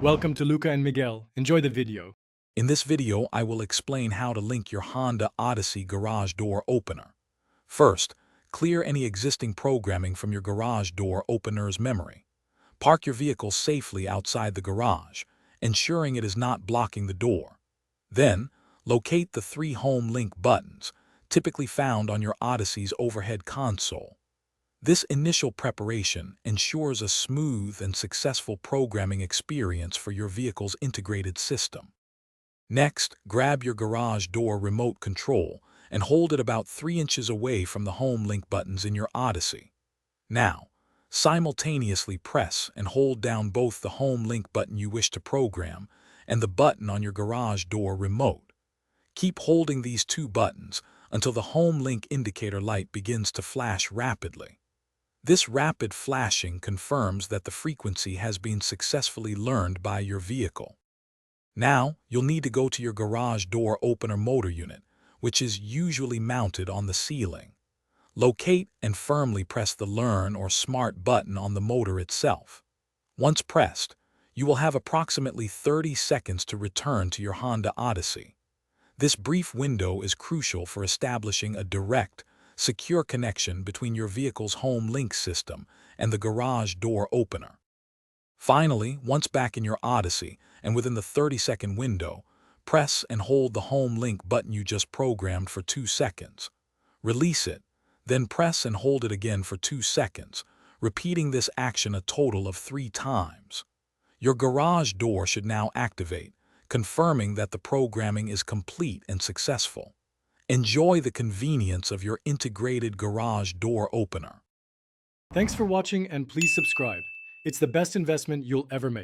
Welcome to Luca and Miguel. Enjoy the video. In this video, I will explain how to link your Honda Odyssey garage door opener. First, clear any existing programming from your garage door opener's memory. Park your vehicle safely outside the garage, ensuring it is not blocking the door. Then, locate the three home link buttons, typically found on your Odyssey's overhead console. This initial preparation ensures a smooth and successful programming experience for your vehicle's integrated system. Next, grab your garage door remote control and hold it about 3 inches away from the home link buttons in your Odyssey. Now, simultaneously press and hold down both the home link button you wish to program and the button on your garage door remote. Keep holding these two buttons until the home link indicator light begins to flash rapidly. This rapid flashing confirms that the frequency has been successfully learned by your vehicle. Now, you'll need to go to your garage door opener motor unit, which is usually mounted on the ceiling. Locate and firmly press the Learn or Smart button on the motor itself. Once pressed, you will have approximately 30 seconds to return to your Honda Odyssey. This brief window is crucial for establishing a direct, secure connection between your vehicle's home link system and the garage door opener. Finally, once back in your Odyssey and within the 30-second window, press and hold the home link button you just programmed for 2 seconds. Release it, then press and hold it again for 2 seconds, repeating this action a total of 3 times. Your garage door should now activate, confirming that the programming is complete and successful. Enjoy the convenience of your integrated garage door opener. Thanks for watching and please subscribe. It's the best investment you'll ever make.